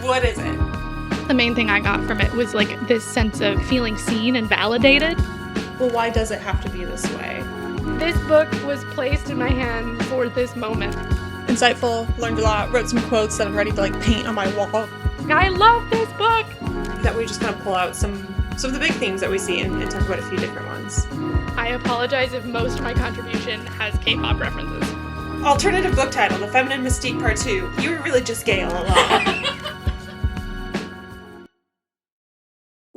What is it? The main thing I got from it was like this sense of feeling seen and validated. Well, why does it have to be this way? This book was placed in my hand for this moment. Insightful, learned a lot, wrote some quotes that I'm ready to like paint on my wall. I love this book! That we just kind of pull out some of the big themes that we see and talk about a few different ones. I apologize if most of my contribution has K-pop references. Alternative book title, The Feminine Mystique Part 2. You were really just gay all along.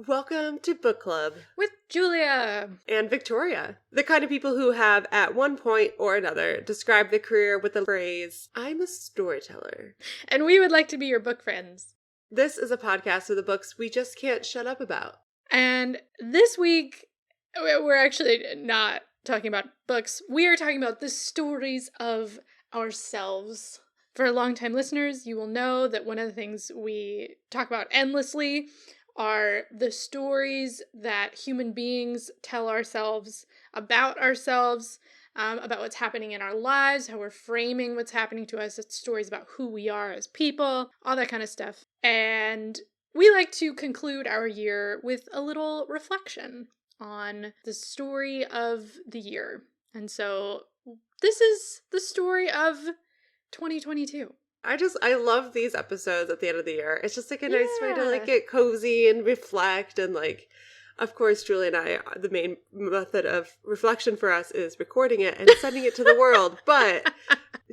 Welcome to Book Club. With Julia. And Victoria. The kind of people who have, at one point or another, described the career with the phrase, I'm a storyteller. And we would like to be your book friends. This is a podcast of the books we just can't shut up about. And this week, we're actually not talking about books. We are talking about the stories of ourselves. For longtime listeners, you will know that one of the things we talk about endlessly are the stories that human beings tell ourselves, about what's happening in our lives, how we're framing what's happening to us. It's stories about who we are as people, all that kind of stuff. And we like to conclude our year with a little reflection on the story of the year. And so this is the story of 2022. I love these episodes at the end of the year. It's just like a nice way to like get cozy and reflect, and like, of course, Julie and I, the main method of reflection for us is recording it and sending it to the world. But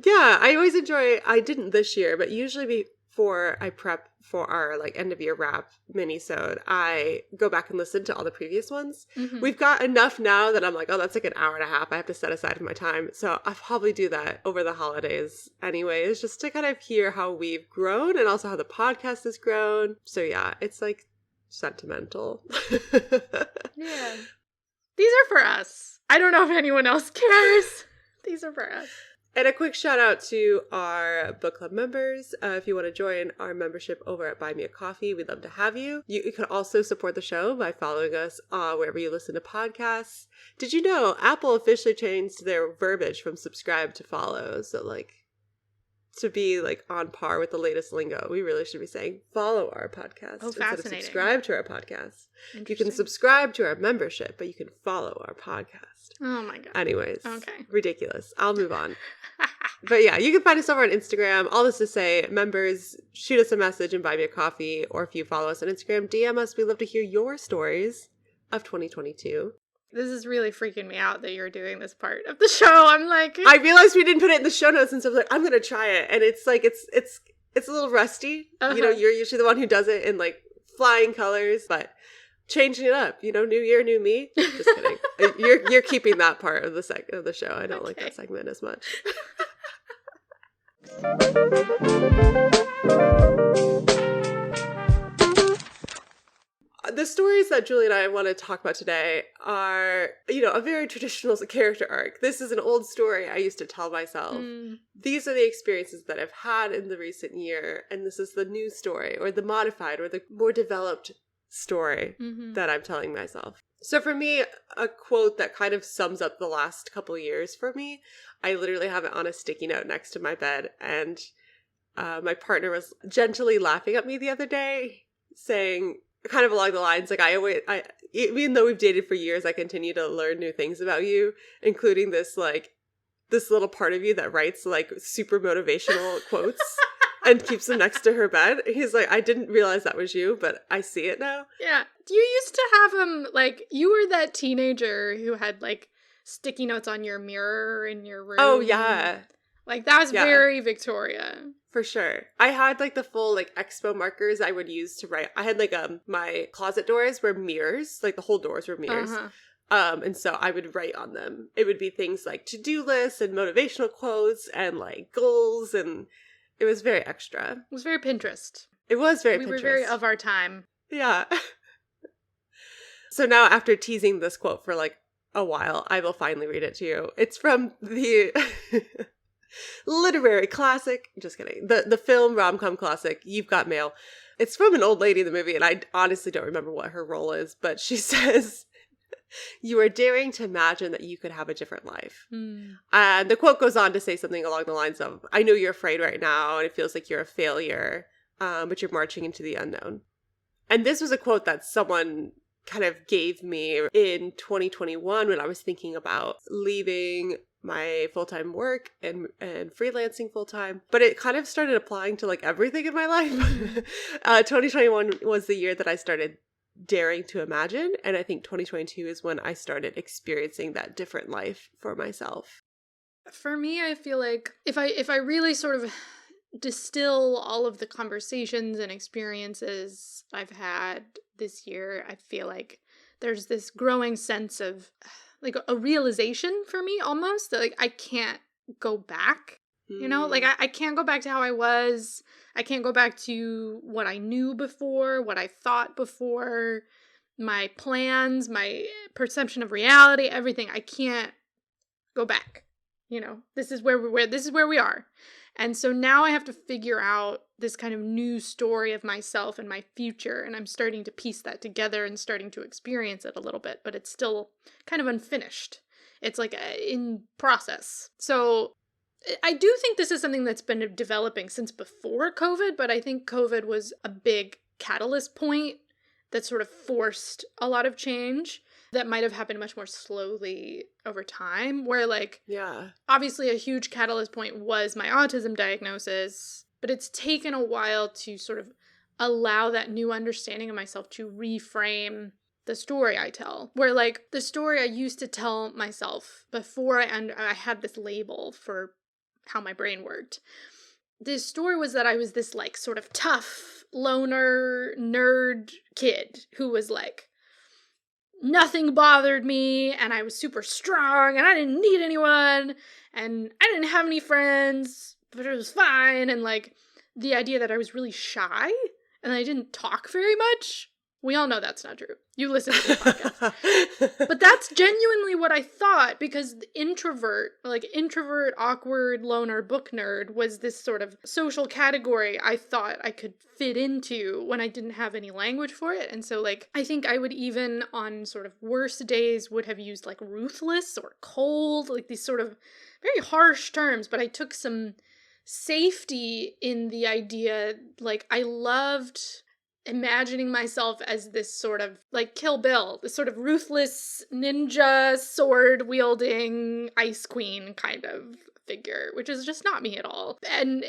yeah, I always enjoy, I didn't this year, but usually before I prep for our like end of year wrap minisode, I go back and listen to all the previous ones. Mm-hmm. We've got enough now that I'm like, oh, that's like an hour and a half I have to set aside for my time. So I'll probably do that over the holidays anyways, just to kind of hear how we've grown and also how the podcast has grown. So yeah, it's like sentimental. Yeah. These are for us. I don't know if anyone else cares. These are for us. And a quick shout out to our book club members. If you want to join our membership over at Buy Me a Coffee, we'd love to have you. You can also support the show by following us wherever you listen to podcasts. Did you know Apple officially changed their verbiage from subscribe to follow? So like, to be like on par with the latest lingo, we really should be saying follow our podcast instead of subscribe to our podcast. You can subscribe to our membership, but you can follow our podcast. Oh my god. Anyways, okay, ridiculous. I'll move on. But yeah, you can find us over on Instagram. All this to say, members, shoot us a message and buy me a coffee, or if you follow us on Instagram, DM us. We'd love to hear your stories of 2022. This is really freaking me out that you're doing this part of the show. I'm like, I realized we didn't put it in the show notes, and so I was like, I'm gonna try it, and it's like it's a little rusty. Uh-huh. You know, you're usually the one who does it in like flying colors, but changing it up. You know, new year, new me. Just kidding. You're keeping that part of the show. I don't like that segment as much. The stories that Julie and I want to talk about today are, you know, a very traditional character arc. This is an old story I used to tell myself. These are the experiences that I've had in the recent year, and this is the new story, or the modified, or the more developed story that I'm telling myself. So for me, a quote that kind of sums up the last couple years for me, I literally have it on a sticky note next to my bed, and my partner was gently laughing at me the other day, saying, kind of along the lines, like, I even though we've dated for years, I continue to learn new things about you, including this little part of you that writes like super motivational quotes and keeps them next to her bed. He's like, I didn't realize that was you, but I see it now. Yeah. You used to have him, like, you were that teenager who had like sticky notes on your mirror in your room. Oh, yeah. Like, that was very Victoria. For sure. I had like the full like expo markers I would use to write. I had like my closet doors were mirrors, like the whole doors were mirrors. And so I would write on them. It would be things like to-do lists and motivational quotes and like goals, and it was very extra. It was very Pinterest. It was very Pinterest. We were very of our time. Yeah. So now, after teasing this quote for like a while, I will finally read it to you. It's from the literary classic, just kidding, the film rom-com classic, You've Got Mail. It's from an old lady in the movie, and I honestly don't remember what her role is, but she says, you are daring to imagine that you could have a different life. And the quote goes on to say something along the lines of, I know you're afraid right now, and it feels like you're a failure, but you're marching into the unknown. And this was a quote that someone kind of gave me in 2021 when I was thinking about leaving my full-time work and freelancing full-time. But it kind of started applying to like everything in my life. 2021 was the year that I started daring to imagine. And I think 2022 is when I started experiencing that different life for myself. For me, I feel like if I really sort of distill all of the conversations and experiences I've had this year, I feel like there's this growing sense of like a realization for me almost that like I can't go back. You know, like I can't go back to how I was. I can't go back to what I knew before, what I thought before, my plans, my perception of reality, everything. I can't go back. You know, this is where we are. And so now I have to figure out this kind of new story of myself and my future, and I'm starting to piece that together and starting to experience it a little bit, but it's still kind of unfinished. It's like in process. So I do think this is something that's been developing since before COVID, but I think COVID was a big catalyst point that sort of forced a lot of change that might have happened much more slowly over time, where like, obviously a huge catalyst point was my autism diagnosis, but it's taken a while to sort of allow that new understanding of myself to reframe the story I tell, where like the story I used to tell myself before I had this label for how my brain worked. This story was that I was this like sort of tough, loner, nerd kid who was like, nothing bothered me, and I was super strong, and I didn't need anyone, and I didn't have any friends, but it was fine, and like the idea that I was really shy and I didn't talk very much. We all know that's not true. You listen to the podcast. But that's genuinely what I thought, because introvert, awkward, loner, book nerd was this sort of social category I thought I could fit into when I didn't have any language for it. And so, like, I think I would even on sort of worse days would have used, like, ruthless or cold, like these sort of very harsh terms, but I took some safety in the idea, like, I loved imagining myself as this sort of, like Kill Bill, this sort of ruthless ninja sword-wielding ice queen kind of figure, which is just not me at all. And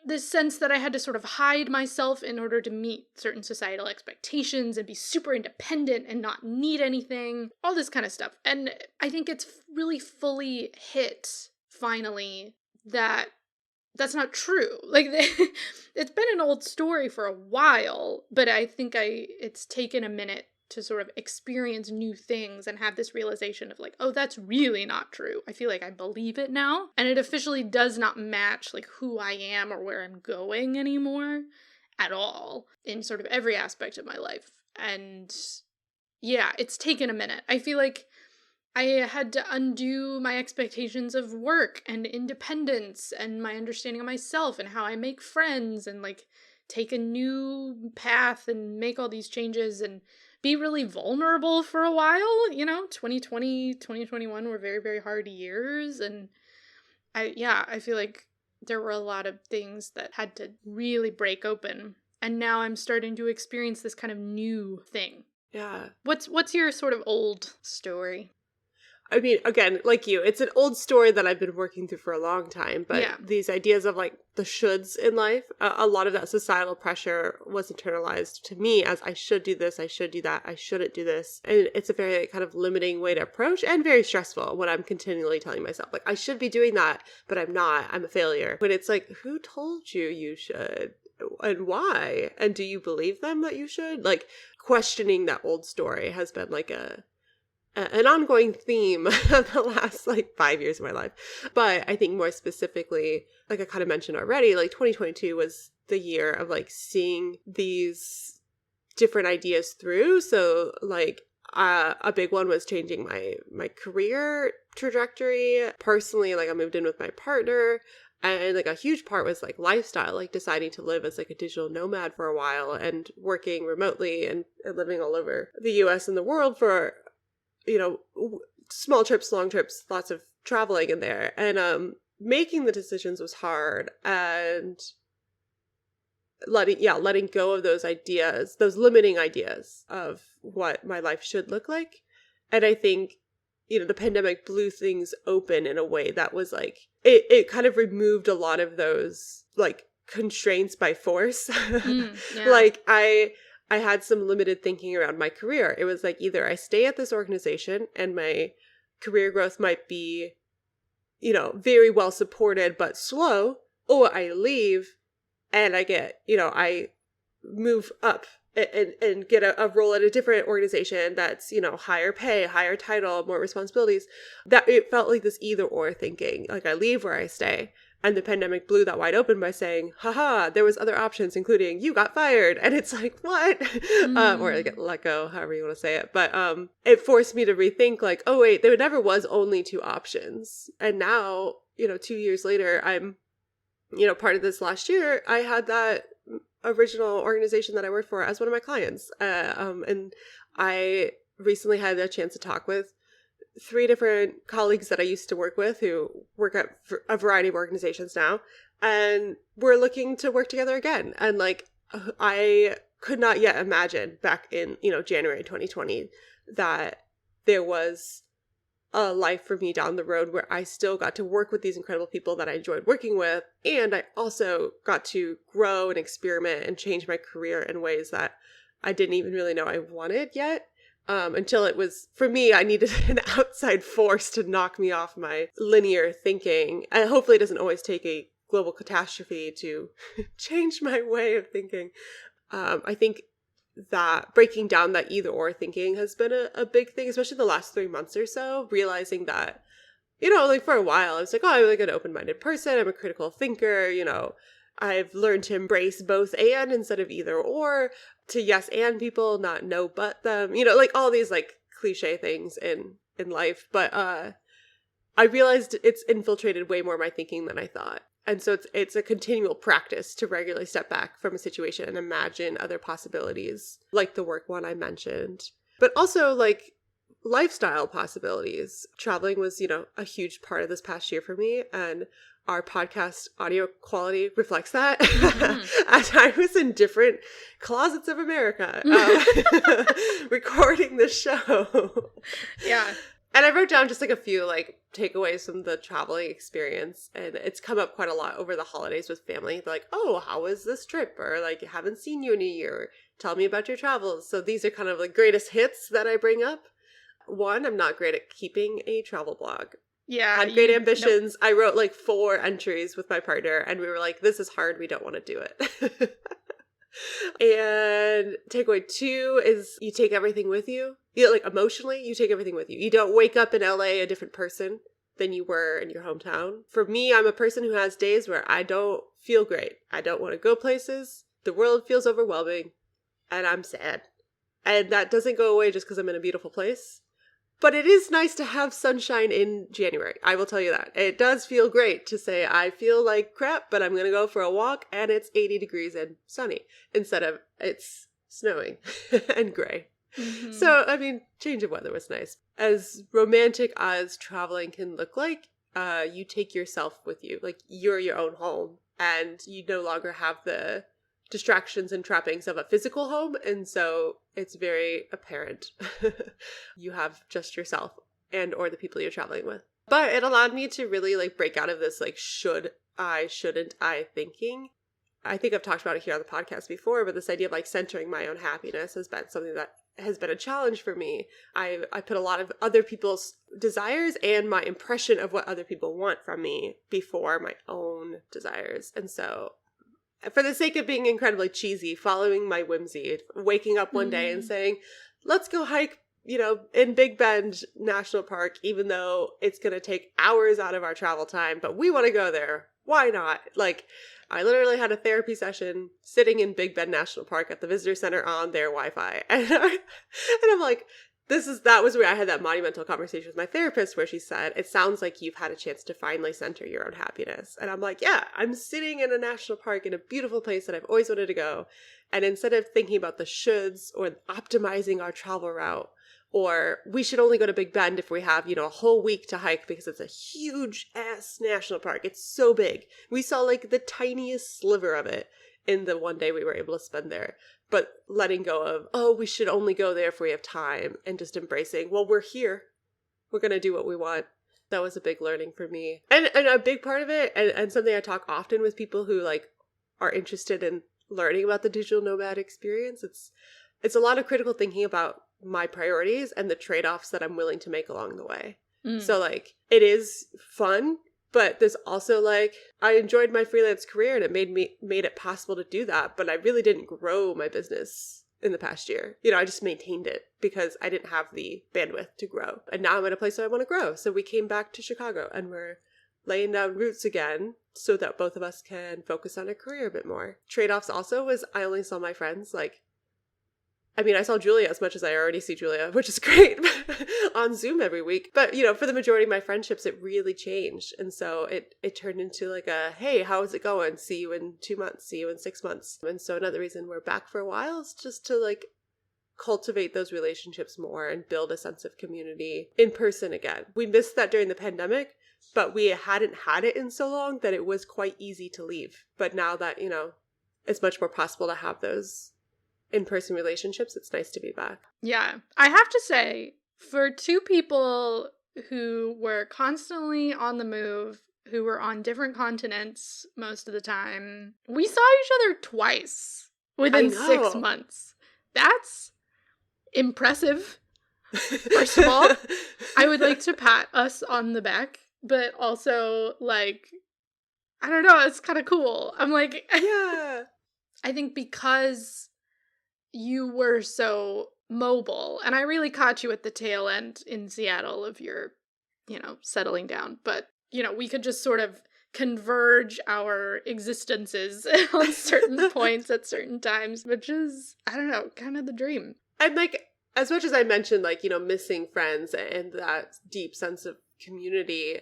this sense that I had to sort of hide myself in order to meet certain societal expectations and be super independent and not need anything, all this kind of stuff. And I think it's really fully hit, finally, that that's not true. Like, it's been an old story for a while, but I think it's taken a minute to sort of experience new things and have this realization of like, oh, that's really not true. I feel like I believe it now, and it officially does not match like who I am or where I'm going anymore at all in sort of every aspect of my life. And yeah, it's taken a minute. I feel like I had to undo my expectations of work and independence and my understanding of myself and how I make friends and like take a new path and make all these changes and be really vulnerable for a while. You know, 2020, 2021 were very, very hard years. And I feel like there were a lot of things that had to really break open. And now I'm starting to experience this kind of new thing. Yeah. What's your sort of old story? I mean, again, like you, it's an old story that I've been working through for a long time, but these ideas of like the shoulds in life, a lot of that societal pressure was internalized to me as I should do this, I should do that, I shouldn't do this. And it's a very kind of limiting way to approach and very stressful when I'm continually telling myself like, I should be doing that, but I'm not, I'm a failure. But it's like, who told you you should? And why? And do you believe them that you should? Like, questioning that old story has been like an ongoing theme of the last like 5 years of my life. But I think more specifically, like I kind of mentioned already, like 2022 was the year of like seeing these different ideas through. So like a big one was changing my career trajectory. Personally, like I moved in with my partner. And like a huge part was like lifestyle, like deciding to live as like a digital nomad for a while and working remotely and living all over the US and the world for, you know, small trips, long trips, lots of traveling in there. And making the decisions was hard. And letting go of those ideas, those limiting ideas of what my life should look like. And I think, the pandemic blew things open in a way that was like, it kind of removed a lot of those like constraints by force. Yeah. Like I had some limited thinking around my career. It was like either I stay at this organization and my career growth might be, very well supported but slow, or I leave and I get, I move up and get a role at a different organization that's, higher pay, higher title, more responsibilities. That it felt like this either or thinking, like I leave or I stay. And the pandemic blew that wide open by saying, haha, there was other options, including you got fired. And it's like, what? Or like let go, however you want to say it. But it forced me to rethink like, oh, wait, there never was only two options. And now, 2 years later, I'm, part of this last year, I had that original organization that I worked for as one of my clients. And I recently had a chance to talk with 3 different colleagues that I used to work with who work at a variety of organizations now. And we're looking to work together again. And like, I could not yet imagine back in, January 2020 that there was a life for me down the road where I still got to work with these incredible people that I enjoyed working with. And I also got to grow and experiment and change my career in ways that I didn't even really know I wanted yet. Until it was, for me, I needed an outside force to knock me off my linear thinking. And hopefully it doesn't always take a global catastrophe to change my way of thinking. I think that breaking down that either or thinking has been a big thing, especially the last 3 months or so, realizing that, like for a while I was like, oh, I'm like an open-minded person. I'm a critical thinker. I've learned to embrace both and instead of either or, to yes and people, not no but them, like all these like cliche things in life. But I realized it's infiltrated way more my thinking than I thought. And so it's a continual practice to regularly step back from a situation and imagine other possibilities, like the work one I mentioned, but also like lifestyle possibilities. Traveling was, a huge part of this past year for me, and our podcast audio quality reflects that. As I was in different closets of America recording this show. Yeah. And I wrote down just like a few like takeaways from the traveling experience. And it's come up quite a lot over the holidays with family. They're like, oh, how was this trip? Or like, haven't seen you in a year. Tell me about your travels. So these are kind of like greatest hits that I bring up. One, I'm not great at keeping a travel blog. Yeah. Had great ambitions. Nope. I wrote like 4 entries with my partner and we were like, this is hard. We don't want to do it. And takeaway 2 is you take everything with you. Like emotionally, you take everything with you. You don't wake up in LA a different person than you were in your hometown. For me, I'm a person who has days where I don't feel great. I don't want to go places. The world feels overwhelming and I'm sad. And that doesn't go away just because I'm in a beautiful place. But it is nice to have sunshine in January. I will tell you that. It does feel great to say, I feel like crap, but I'm going to go for a walk and it's 80 degrees and sunny instead of it's snowing and gray. Mm-hmm. So, I mean, change of weather was nice. As romantic as traveling can look like, you take yourself with you. Like, you're your own home and you no longer have the distractions and trappings of a physical home, and so it's very apparent you have just yourself and or the people you're traveling with. But it allowed me to really like break out of this like shouldn't I thinking. I think I've talked about it here on the podcast before, but this idea of like centering my own happiness has been something that has been a challenge for me. I put a lot of other people's desires and my impression of what other people want from me before my own desires. And so for the sake of being incredibly cheesy, following my whimsy, waking up one day and saying, let's go hike, in Big Bend National Park, even though it's going to take hours out of our travel time, but we want to go there. Why not? Like, I literally had a therapy session sitting in Big Bend National Park at the visitor center on their Wi-Fi. And I'm like, that was where I had that monumental conversation with my therapist where she said, it sounds like you've had a chance to finally center your own happiness. And I'm like, yeah, I'm sitting in a national park in a beautiful place that I've always wanted to go. And instead of thinking about the shoulds or optimizing our travel route, or we should only go to Big Bend if we have, a whole week to hike because it's a huge ass national park. It's so big. We saw like the tiniest sliver of it in the one day we were able to spend there. But letting go of, oh, we should only go there if we have time, and just embracing, well, we're here. We're going to do what we want. That was a big learning for me. And a big part of it, and something I talk often with people who like are interested in learning about the digital nomad experience, it's a lot of critical thinking about my priorities and the trade-offs that I'm willing to make along the way. So like, it is fun, but there's also like, I enjoyed my freelance career and it made it possible to do that, but I really didn't grow my business in the past year. You know, I just maintained it because I didn't have the bandwidth to grow. And now I'm at a place where I want to grow. So we came back to Chicago and we're laying down roots again so that both of us can focus on a career a bit more. Trade-offs also was I only saw my friends like, I mean, I saw Julia as much as I already see Julia, which is great, on Zoom every week. But, you know, for the majority of my friendships, it really changed. And so it turned into like a, hey, how is it going? See you in 2 months, see you in 6 months. And so another reason we're back for a while is just to like cultivate those relationships more and build a sense of community in person again. We missed that during the pandemic, but we hadn't had it in so long that it was quite easy to leave. But now that, you know, it's much more possible to have those in-person relationships, it's nice to be back. Yeah. I have to say, for two people who were constantly on the move, who were on different continents most of the time, we saw each other twice within 6 months. That's impressive. First of all, I would like to pat us on the back, but also, like, I don't know, it's kind of cool. I'm like, yeah. I think because you were so mobile, and I really caught you at the tail end in Seattle of your, you know, settling down, but, you know, we could just sort of converge our existences on certain points at certain times, which is, I don't know, kind of the dream. And like, as much as I mentioned, like, you know, missing friends and that deep sense of community,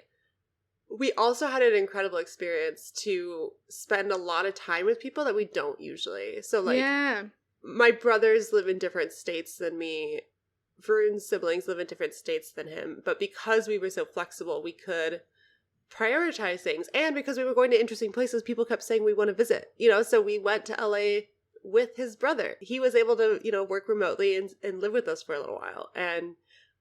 we also had an incredible experience to spend a lot of time with people that we don't usually. So like, yeah. My brothers live in different states than me. Varun's siblings live in different states than him. But because we were so flexible, we could prioritize things. And because we were going to interesting places, people kept saying we want to visit. You know, so we went to LA with his brother. He was able to, you know, work remotely and live with us for a little while. And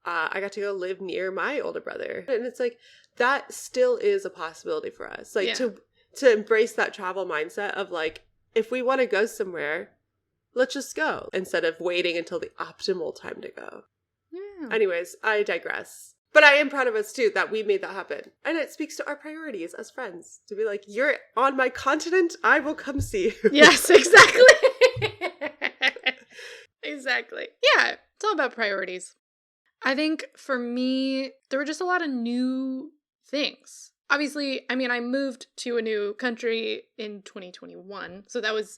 I got to go live near my older brother. And it's like, that still is a possibility for us. Like, to embrace that travel mindset of like, if we want to go somewhere, let's just go, instead of waiting until the optimal time to go. Yeah. Anyways, I digress. But I am proud of us too that we made that happen. And it speaks to our priorities as friends. To be like, you're on my continent, I will come see you. Yes, exactly. Exactly. Yeah, it's all about priorities. I think for me, there were just a lot of new things. Obviously, I mean, I moved to a new country in 2021, so that was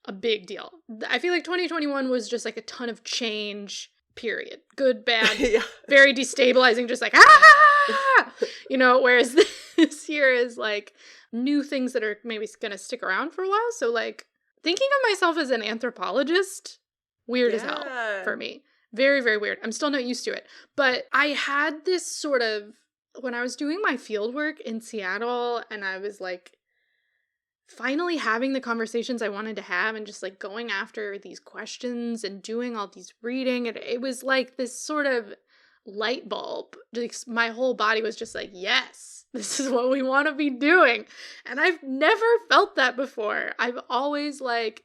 a big deal. I feel like 2021 was just like a ton of change, period. Good, bad, yeah. Very destabilizing, just like, ah! You know, whereas this year is like new things that are maybe going to stick around for a while. So like thinking of myself as an anthropologist, weird as hell for me. Very, very weird. I'm still not used to it. But I had this sort of, when I was doing my field work in Seattle and I was like, finally having the conversations I wanted to have and just like going after these questions and doing all these reading. It was like this sort of light bulb. Just, my whole body was just like, yes, this is what we want to be doing. And I've never felt that before. I've always like,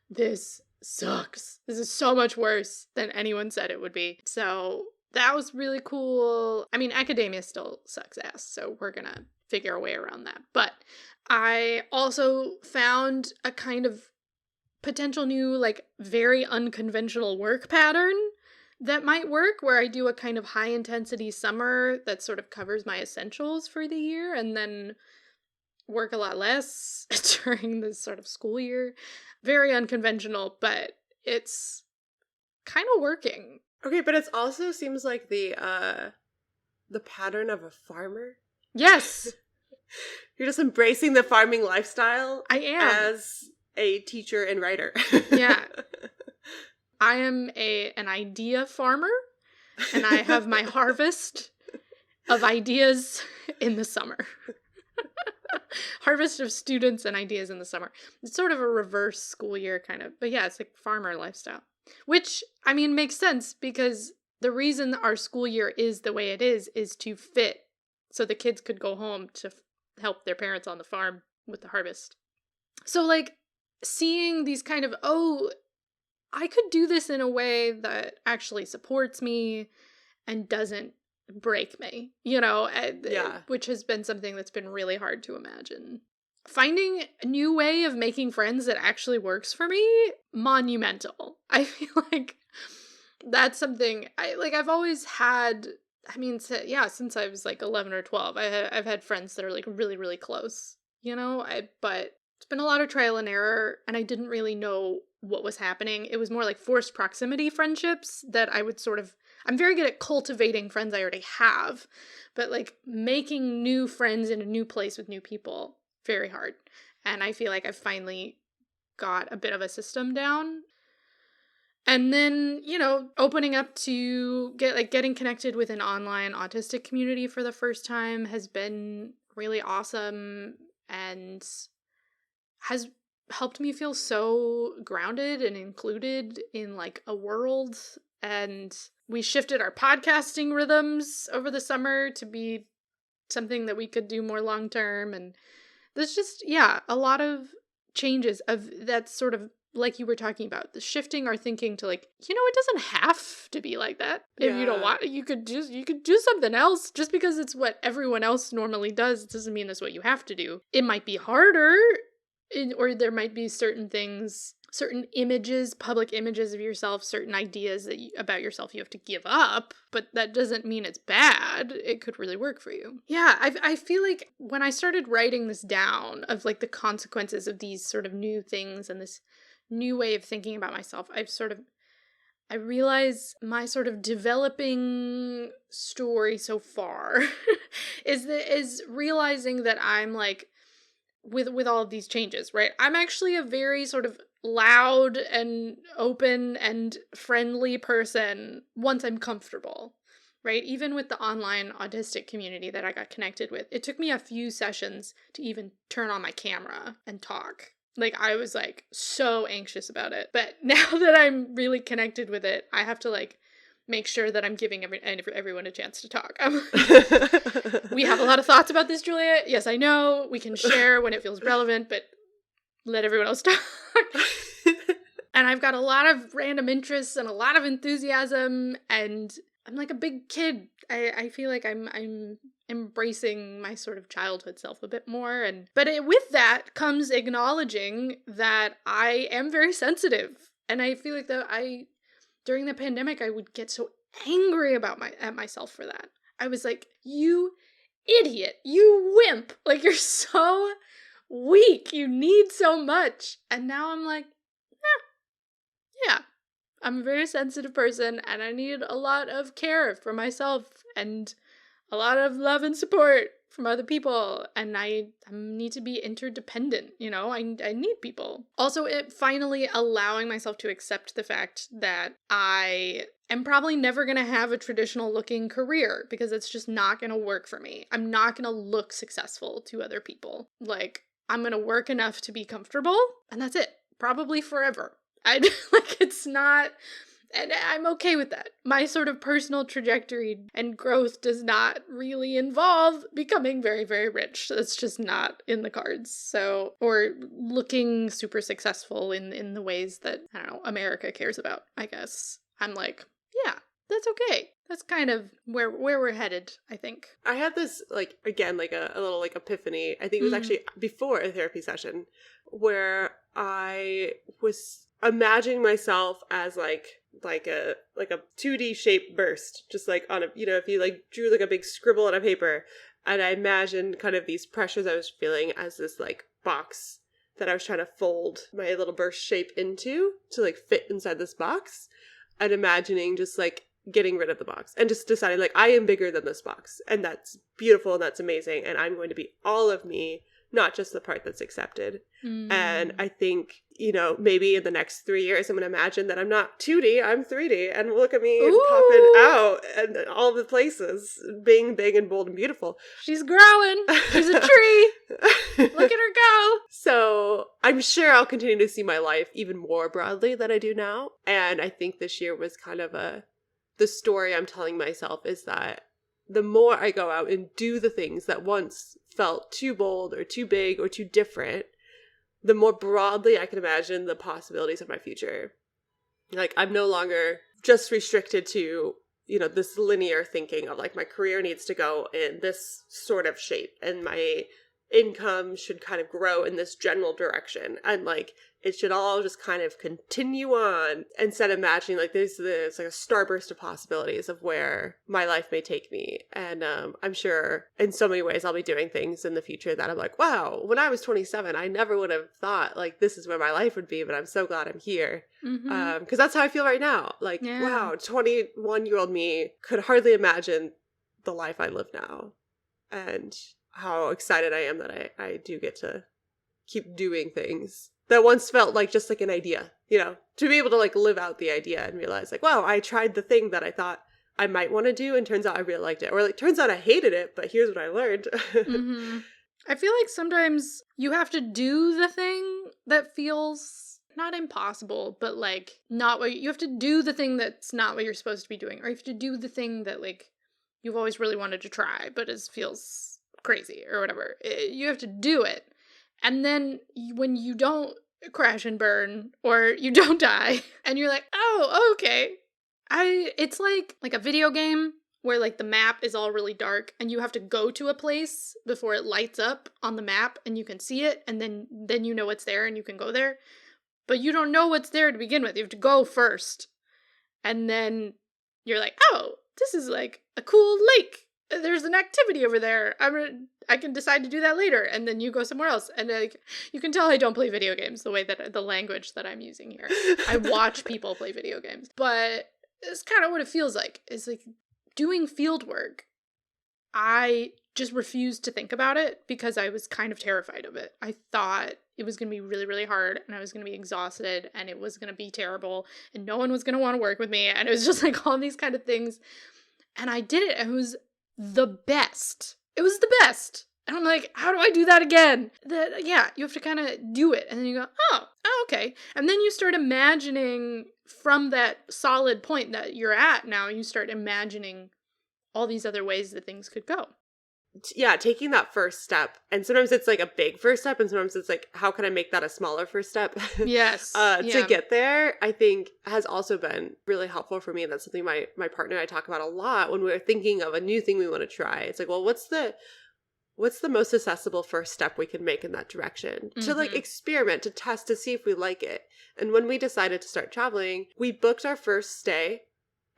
this sucks. This is so much worse than anyone said it would be. So that was really cool. I mean, academia still sucks ass, so we're gonna figure a way around that. But I also found a kind of potential new, like, very unconventional work pattern that might work, where I do a kind of high-intensity summer that sort of covers my essentials for the year, and then work a lot less during this sort of school year. Very unconventional, but it's kind of working. Okay, but it also seems like the pattern of a farmer. Yes. You're just embracing the farming lifestyle. I am. As a teacher and writer. Yeah. I am an idea farmer, and I have my harvest of ideas in the summer. Harvest of students and ideas in the summer. It's sort of a reverse school year kind of. But yeah, it's like farmer lifestyle. Which, I mean, makes sense because the reason our school year is the way it is to fit so the kids could go home to help their parents on the farm with the harvest. So, like, seeing these kind of, oh, I could do this in a way that actually supports me and doesn't break me, you know, which has been something that's been really hard to imagine. Finding a new way of making friends that actually works for me, monumental. I feel like that's something I've always had. I mean, since I was like 11 or 12, I've had friends that are like really, really close, you know, but it's been a lot of trial and error, and I didn't really know what was happening. It was more like forced proximity friendships that I would I'm very good at cultivating friends I already have, but like making new friends in a new place with new people, very hard. And I feel like I've finally got a bit of a system down. And then, you know, opening up to getting connected with an online autistic community for the first time has been really awesome and has helped me feel so grounded and included in like a world. And we shifted our podcasting rhythms over the summer to be something that we could do more long term. And there's just, a lot of changes of that sort of, like you were talking about, the shifting our thinking to like, you know, it doesn't have to be like that. If you don't want, you could do something else. Just because it's what everyone else normally does, it doesn't mean it's what you have to do. It might be harder, or there might be certain things, certain images, public images of yourself, certain ideas about yourself you have to give up, but that doesn't mean it's bad. It could really work for you. Yeah, I feel like when I started writing this down of like the consequences of these sort of new things and this new way of thinking about myself, I realize my sort of developing story so far is realizing that I'm like, with all of these changes, right? I'm actually a very sort of loud and open and friendly person once I'm comfortable, right? Even with the online autistic community that I got connected with, it took me a few sessions to even turn on my camera and talk. Like, I was like so anxious about it. But now that I'm really connected with it, I have to like make sure that I'm giving everyone a chance to talk. We have a lot of thoughts about this, Julia. Yes, I know. We can share when it feels relevant, but let everyone else talk. And I've got a lot of random interests and a lot of enthusiasm, and I'm like a big kid. I feel like I'm embracing my sort of childhood self a bit more, but with that comes acknowledging that I am very sensitive, and I feel like during the pandemic, I would get so angry at myself for that. I was like, you idiot, you wimp, like you're so weak, you need so much. And now I'm like, yeah, I'm a very sensitive person and I need a lot of care for myself and a lot of love and support from other people, and I need to be interdependent, you know, I need people. Also, it finally allowing myself to accept the fact that I am probably never going to have a traditional looking career because it's just not going to work for me. I'm not going to look successful to other people. Like, I'm going to work enough to be comfortable, and that's it. Probably forever. It's not... And I'm okay with that. My sort of personal trajectory and growth does not really involve becoming very, very rich. That's just not in the cards. So, or looking super successful in the ways that, I don't know, America cares about, I guess. I'm like, yeah, that's okay. That's kind of where we're headed, I think. I had this, like, again, like a little, like, epiphany. I think it was actually before a therapy session where I was imagining myself as like a 2D shaped burst, just like on a, you know, if you like drew like a big scribble on a paper, and I imagined kind of these pressures I was feeling as this like box that I was trying to fold my little burst shape into to like fit inside this box, and imagining just like getting rid of the box and just deciding like I am bigger than this box, and that's beautiful and that's amazing, and I'm going to be all of me, not just the part that's accepted. And I think you know, maybe in the next 3 years, I'm going to imagine that I'm not 2D, I'm 3D. And look at me Ooh. popping out and all the places, being big and bold and beautiful. She's growing. She's a tree. Look at her go. So I'm sure I'll continue to see my life even more broadly than I do now. And I think this year was kind of the story I'm telling myself is that the more I go out and do the things that once felt too bold or too big or too different, the more broadly I can imagine the possibilities of my future. Like, I'm no longer just restricted to, you know, this linear thinking of like my career needs to go in this sort of shape and my income should kind of grow in this general direction. And like, it should all just kind of continue on instead of imagining like there's like a starburst of possibilities of where my life may take me. And I'm sure in so many ways I'll be doing things in the future that I'm like, wow, when I was 27, I never would have thought like this is where my life would be, but I'm so glad I'm here. Because that's how I feel right now. Like, wow, 21-year-old me could hardly imagine the life I live now. And how excited I am that I do get to keep doing things that once felt like just like an idea, you know, to be able to like live out the idea and realize like, wow, I tried the thing that I thought I might want to do and turns out I really liked it. Or like, turns out I hated it, but here's what I learned. I feel like sometimes you have to do the thing that feels not impossible, but like not what you have to do the thing that's not what you're supposed to be doing. Or you have to do the thing that like you've always really wanted to try, but it feels crazy or whatever. You have to do it. And then when you don't crash and burn or you don't die and you're like, oh, okay. It's like a video game where like the map is all really dark and you have to go to a place before it lights up on the map and you can see it and then you know what's there and you can go there. But you don't know what's there to begin with. You have to go first. And then you're like, oh, this is like a cool lake. There's an activity over there. I can decide to do that later. And then you go somewhere else. And like, you can tell I don't play video games the way that the language that I'm using here. I watch people play video games. But it's kind of what it feels like. It's like doing field work. I just refused to think about it because I was kind of terrified of it. I thought it was going to be really, really hard and I was going to be exhausted and it was going to be terrible and no one was going to want to work with me. And it was just like all these kind of things. And I did it. It was the best. It was the best. And I'm like, how do I do that again? You have to kind of do it. And then you go, oh, okay. And then you start imagining from that solid point that you're at now, you start imagining all these other ways that things could go. Yeah, taking that first step. And sometimes it's like a big first step and sometimes it's like, how can I make that a smaller first step? Yes. To get there, I think has also been really helpful for me. And that's something my partner and I talk about a lot when we're thinking of a new thing we want to try. It's like, well, what's the most accessible first step we can make in that direction? To like experiment, to test, to see if we like it. And when we decided to start traveling, we booked our first stay.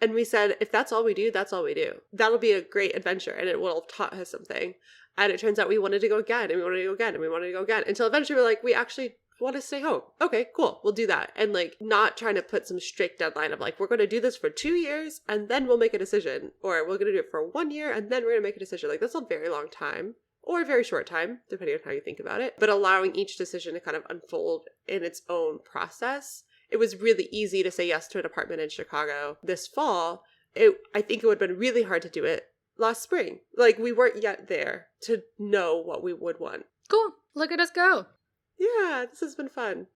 And we said, if that's all we do, that's all we do. That'll be a great adventure and it will have taught us something. And it turns out we wanted to go again and we wanted to go again and we wanted to go again until eventually we're like, we actually want to stay home. Okay, cool. We'll do that. And like not trying to put some strict deadline of like, we're going to do this for 2 years and then we'll make a decision. Or we're going to do it for 1 year and then we're going to make a decision. Like that's a very long time or a very short time, depending on how you think about it. But allowing each decision to kind of unfold in its own process. It was really easy to say yes to an apartment in Chicago this fall. I think it would have been really hard to do it last spring. Like, we weren't yet there to know what we would want. Cool. Look at us go. Yeah, this has been fun.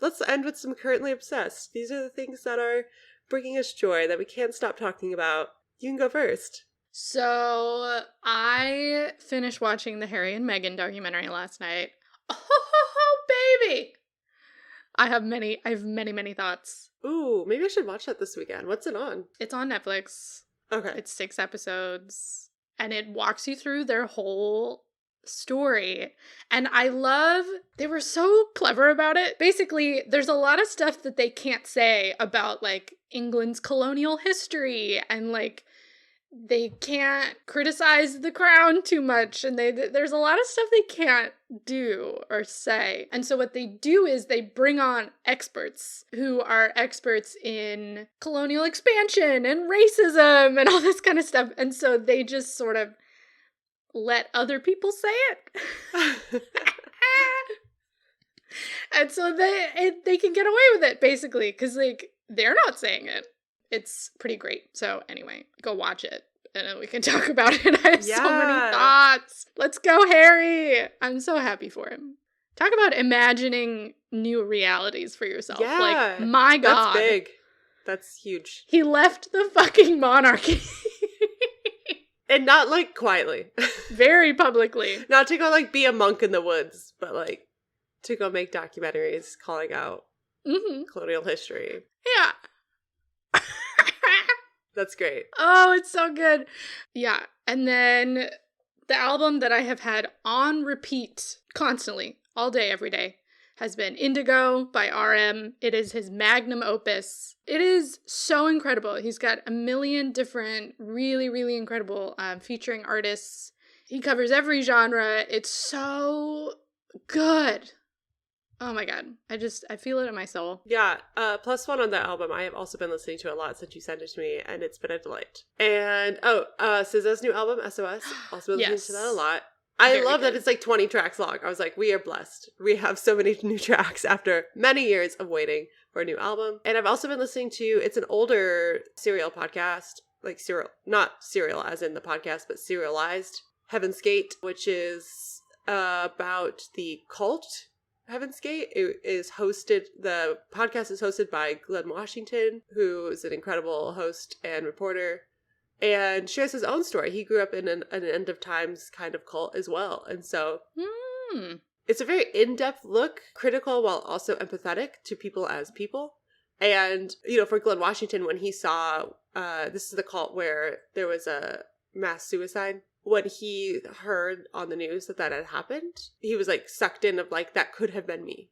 Let's end with some currently obsessed. These are the things that are bringing us joy that we can't stop talking about. You can go first. So, I finished watching the Harry and Meghan documentary last night. Oh, baby! I have many, many thoughts. Ooh, maybe I should watch that this weekend. What's it on? It's on Netflix. Okay. It's 6 episodes. And it walks you through their whole story. And they were so clever about it. Basically, there's a lot of stuff that they can't say about, like, England's colonial history and, like, they can't criticize the crown too much, and there's a lot of stuff they can't do or say. And so what they do is they bring on experts who are experts in colonial expansion and racism and all this kind of stuff. And so they just sort of let other people say it. And so they can get away with it, basically, because, like, they're not saying it. It's pretty great. So anyway, go watch it, and then we can talk about it. I have so many thoughts. Let's go, Harry. I'm so happy for him. Talk about imagining new realities for yourself. Yeah. Like, my God. That's big. That's huge. He left the fucking monarchy. And not, like, quietly. Very publicly. Not to go, like, be a monk in the woods, but, like, to go make documentaries calling out colonial history. Yeah. That's great. Oh, it's so good. Yeah. And then the album that I have had on repeat constantly, all day, every day, has been Indigo by RM. It is his magnum opus. It is so incredible. He's got a million different, really, really incredible featuring artists. He covers every genre. It's so good. Oh my God. I feel it in my soul. Yeah. +1 on that album. I have also been listening to a lot since you sent it to me, and it's been a delight. And, SZA's new album, SOS. Also been listening to that a lot. I love that it's like 20 tracks long. I was like, we are blessed. We have so many new tracks after many years of waiting for a new album. And I've also been listening to, it's an older serial podcast, like not serial as in the podcast, but serialized, Heaven's Gate, which is about the cult Heaven's Gate. The podcast is hosted by Glenn Washington, who is an incredible host and reporter, and shares his own story. He grew up in an end of times kind of cult as well. And so it's a very in-depth look, critical while also empathetic to people as people. And, for Glenn Washington, when he saw, this is the cult where there was a mass suicide, when he heard on the news that had happened, he was like sucked in of like, that could have been me.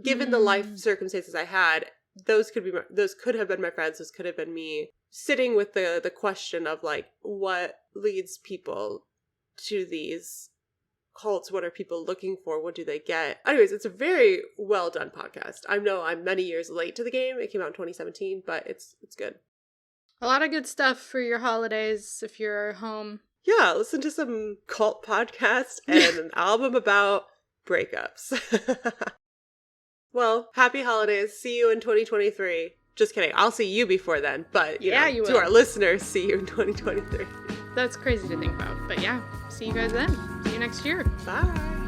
Given the life circumstances I had, those could have been my friends. Those could have been me. Sitting with the question of like, what leads people to these cults? What are people looking for? What do they get? Anyways, it's a very well done podcast. I know I'm many years late to the game. It came out in 2017, but it's good. A lot of good stuff for your holidays if you're home. Yeah, listen to some cult podcast and an album about breakups. Well, happy holidays. See you in 2023. Just kidding. I'll see you before then. But, you will. To our listeners, see you in 2023. That's crazy to think about. But yeah, see you guys then. See you next year. Bye.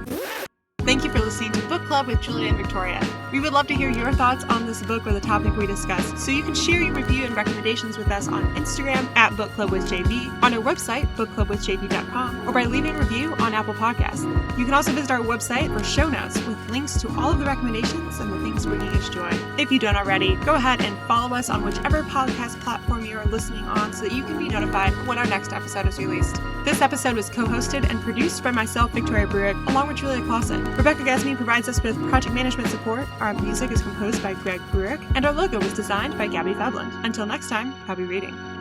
Thank you for listening to Book Club with Julia and Victoria. We would love to hear your thoughts on this book or the topic we discussed, so you can share your review and recommendations with us on Instagram at BookClubWithJV, on our website, bookclubwithjv.com, or by leaving a review on Apple Podcasts. You can also visit our website for show notes with links to all of the recommendations and the things bringing us joy. If you don't already, go ahead and follow us on whichever podcast platform you are listening on so that you can be notified when our next episode is released. This episode was co-hosted and produced by myself, Victoria Bruick, along with Julia Clausen. Rebecca Gasme provides us with project management support. Our music is composed by Greg Bruick, and our logo was designed by Gabby Fabland. Until next time, happy reading.